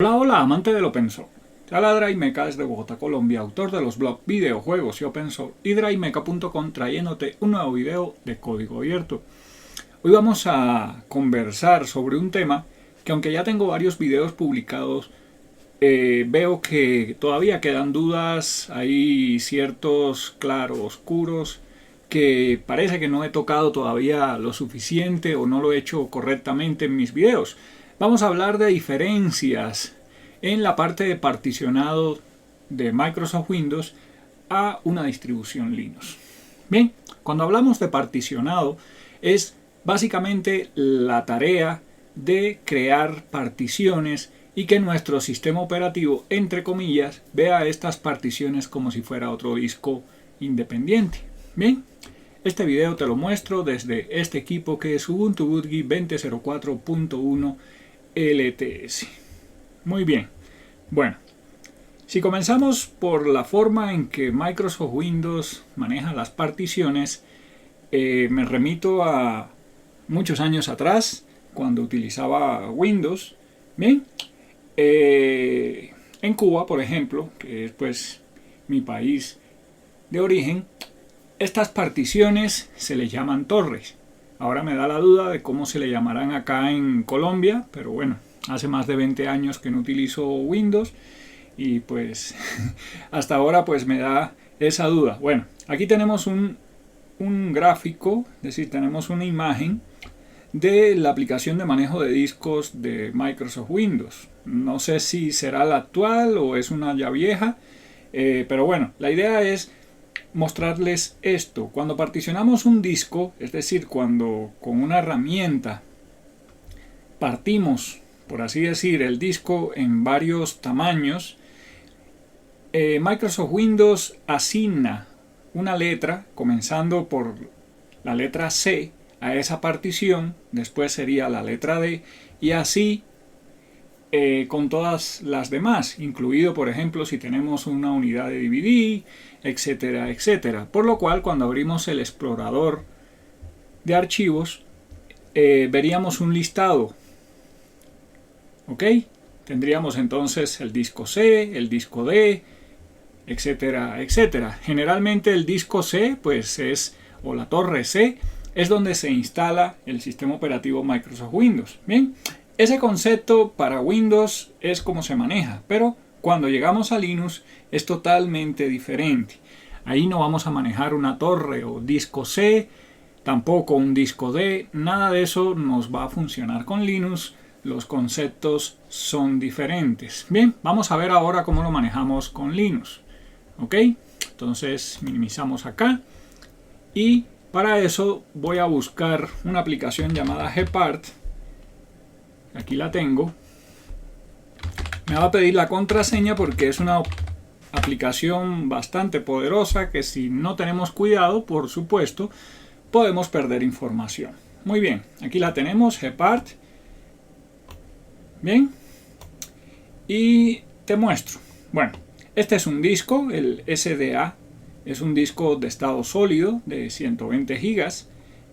Hola, hola, amante del Open Source. Te habla Draimeca desde Bogotá, Colombia, autor de los blogs Videojuegos y Open Source y Draimeca.com, trayéndote un nuevo video de código abierto. Hoy vamos a conversar sobre un tema que, aunque ya tengo varios videos publicados, veo que todavía quedan dudas, hay ciertos claroscuros que parece que no he tocado todavía lo suficiente o no lo he hecho correctamente en mis videos. Vamos a hablar de diferencias en la parte de particionado de Microsoft Windows a una distribución Linux. Bien, cuando hablamos de particionado es básicamente la tarea de crear particiones y que nuestro sistema operativo, entre comillas, vea estas particiones como si fuera otro disco independiente. Bien, este video te lo muestro desde este equipo que es Ubuntu Bootgui 20.04.1 LTS. Muy bien, bueno, si comenzamos por la forma en que Microsoft Windows maneja las particiones, me remito a muchos años atrás, cuando utilizaba Windows. Bien, en Cuba, por ejemplo, que es pues mi país de origen, estas particiones se les llaman torres. Ahora me da la duda de cómo se le llamarán acá en Colombia, pero bueno, hace más de 20 años que no utilizo Windows y pues hasta ahora pues me da esa duda. Bueno, aquí tenemos un gráfico, es decir, tenemos una imagen de la aplicación de manejo de discos de Microsoft Windows. No sé si será la actual o es una ya vieja, pero bueno, la idea es mostrarles esto. Cuando particionamos un disco, es decir, cuando con una herramienta partimos, por así decir, el disco en varios tamaños, Microsoft Windows asigna una letra, comenzando por la letra C a esa partición, después sería la letra D y así con todas las demás, incluido por ejemplo si tenemos una unidad de DVD, etcétera, etcétera. Por lo cual cuando abrimos el explorador de archivos veríamos un listado. ¿Ok? Tendríamos entonces el disco C, el disco D, etcétera, etcétera. Generalmente el disco C, pues es, o la torre C, es donde se instala el sistema operativo Microsoft Windows. Bien, ese concepto para Windows es como se maneja, pero cuando llegamos a Linux es totalmente diferente. Ahí no vamos a manejar una torre o disco C, tampoco un disco D, nada de eso nos va a funcionar con Linux. Los conceptos son diferentes. Bien, vamos a ver ahora cómo lo manejamos con Linux. ¿Ok? Entonces minimizamos acá y para eso voy a buscar una aplicación llamada Gepard. Aquí la tengo. Me va a pedir la contraseña porque es una aplicación bastante poderosa que si no tenemos cuidado, por supuesto, podemos perder información. Muy bien, aquí la tenemos, Gepard. Bien, y te muestro. Bueno, este es un disco, el SDA, es un disco de estado sólido de 120 GB.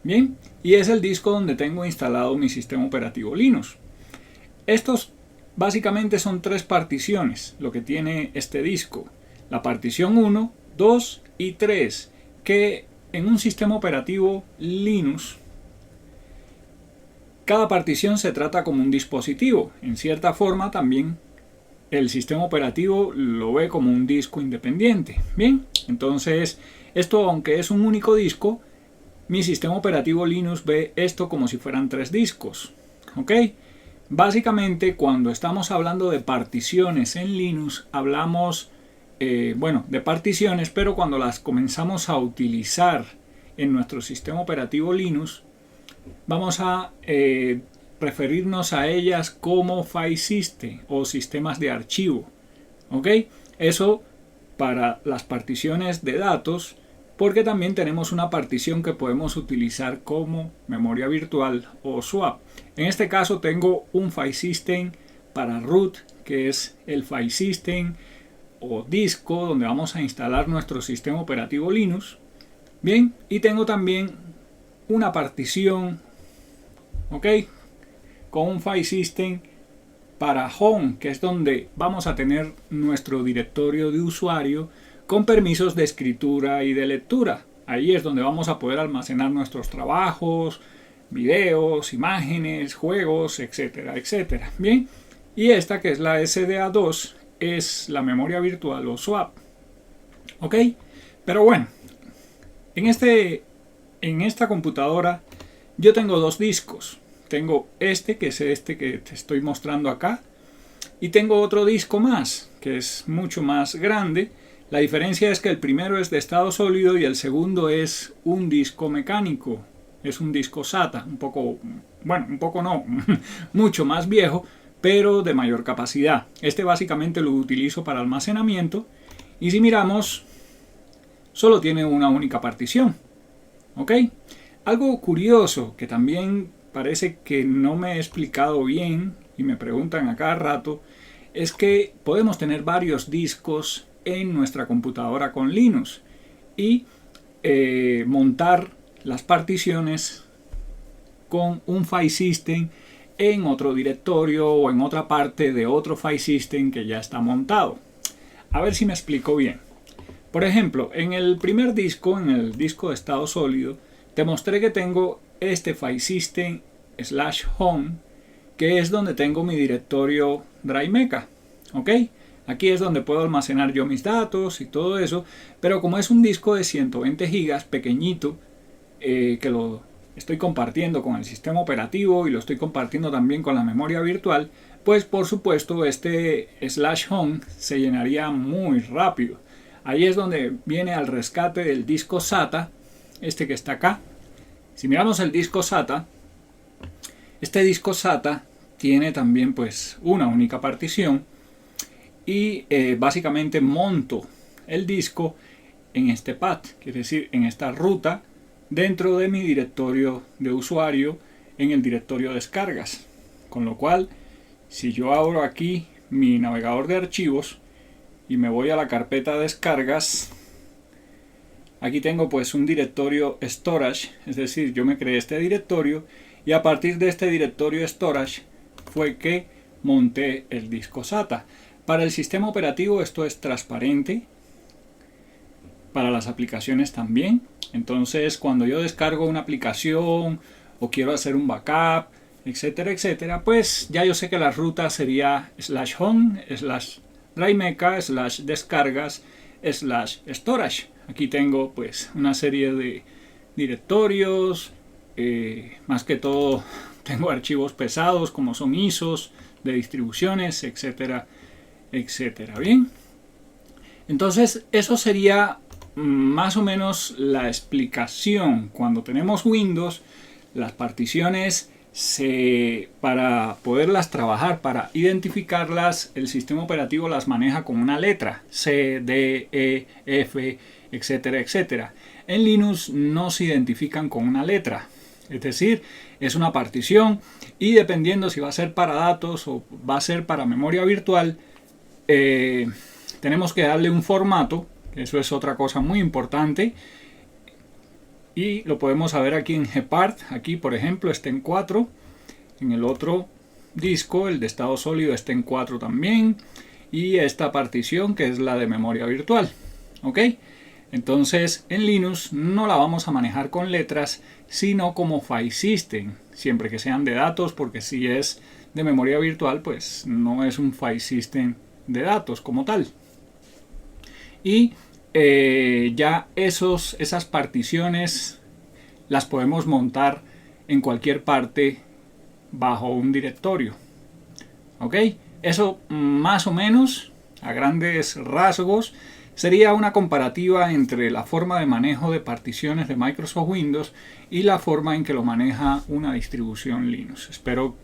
Bien, y es el disco donde tengo instalado mi sistema operativo Linux. Estos básicamente son tres particiones, lo que tiene este disco. La partición 1, 2 y 3, que en un sistema operativo Linux, cada partición se trata como un dispositivo. En cierta forma también el sistema operativo lo ve como un disco independiente. Bien, entonces esto, aunque es un único disco, mi sistema operativo Linux ve esto como si fueran tres discos. ¿Ok? Básicamente, cuando estamos hablando de particiones en Linux, hablamos, de particiones, pero cuando las comenzamos a utilizar en nuestro sistema operativo Linux, vamos a referirnos a ellas como file system o sistemas de archivo. ¿Ok? Eso para las particiones de datos, porque también tenemos una partición que podemos utilizar como memoria virtual o swap. En este caso tengo un file system para root, que es el file system o disco donde vamos a instalar nuestro sistema operativo Linux. Bien, y tengo también una partición, ¿ok?, con un file system para Home, que es donde vamos a tener nuestro directorio de usuario con permisos de escritura y de lectura. Ahí es donde vamos a poder almacenar nuestros trabajos, videos, imágenes, juegos, etcétera, etcétera. Bien, y esta que es la SDA2 es la memoria virtual o swap. ¿Ok? Pero bueno, en esta computadora yo tengo dos discos. Tengo este, que es este que te estoy mostrando acá, y tengo otro disco más, que es mucho más grande. La diferencia es que el primero es de estado sólido y el segundo es un disco mecánico. Es un disco SATA, un poco no, mucho más viejo, pero de mayor capacidad. Este básicamente lo utilizo para almacenamiento, y si miramos, solo tiene una única partición. ¿Ok? Algo curioso que también parece que no me he explicado bien y me preguntan a cada rato es que podemos tener varios discos en nuestra computadora con Linux y montar las particiones con un file system en otro directorio o en otra parte de otro file system que ya está montado. A ver si me explico bien. Por ejemplo, en el primer disco, en el disco de estado sólido, te mostré que tengo este file system /home, que es donde tengo mi directorio DriveMeca. ¿Ok? Aquí es donde puedo almacenar yo mis datos y todo eso, pero como es un disco de 120 GB pequeñito, que lo estoy compartiendo con el sistema operativo y lo estoy compartiendo también con la memoria virtual, pues por supuesto este /home se llenaría muy rápido. Ahí es donde viene al rescate del disco SATA, este que está acá. Si miramos el disco SATA, este disco SATA tiene también pues una única partición y básicamente monto el disco en este path, quiere decir en esta ruta dentro de mi directorio de usuario en el directorio descargas, con lo cual si yo abro aquí mi navegador de archivos y me voy a la carpeta descargas, aquí tengo pues un directorio storage, es decir, yo me creé este directorio y a partir de este directorio storage fue que monté el disco SATA. Para el sistema operativo esto es transparente, para las aplicaciones también. Entonces cuando yo descargo una aplicación o quiero hacer un backup, etcétera, etcétera, pues ya yo sé que la ruta sería /home, /DriveMeca, /descargas, /storage. Aquí tengo pues una serie de directorios, más que todo tengo archivos pesados como son ISOs de distribuciones, etcétera, etcétera. Bien, entonces eso sería más o menos la explicación. Cuando tenemos Windows, las particiones para poderlas trabajar, para identificarlas, el sistema operativo las maneja con una letra C, D, E, F, etcétera, etcétera. En Linux no se identifican con una letra, es decir, es una partición y dependiendo si va a ser para datos o va a ser para memoria virtual, tenemos que darle un formato. Eso es otra cosa muy importante y lo podemos saber aquí en Gepard. Aquí por ejemplo está en 4, en el otro disco, el de estado sólido, está en 4 también, y esta partición que es la de memoria virtual. ¿Ok? Entonces en Linux no la vamos a manejar con letras, sino como file system, siempre que sean de datos, porque si es de memoria virtual pues no es un file system de datos como tal. Y ya esas particiones las podemos montar en cualquier parte bajo un directorio. ¿Ok? Eso más o menos, a grandes rasgos, sería una comparativa entre la forma de manejo de particiones de Microsoft Windows y la forma en que lo maneja una distribución Linux. Espero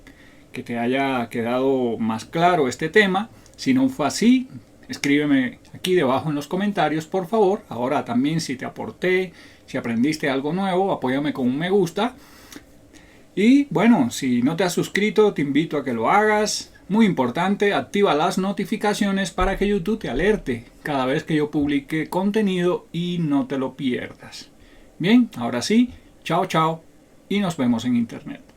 que te haya quedado más claro este tema. Si no fue así, escríbeme aquí debajo en los comentarios, por favor. Ahora también, si te aporté, si aprendiste algo nuevo, apóyame con un me gusta. Y bueno, si no te has suscrito, te invito a que lo hagas. Muy importante, activa las notificaciones para que YouTube te alerte cada vez que yo publique contenido y no te lo pierdas. Bien, ahora sí, chao, chao y nos vemos en internet.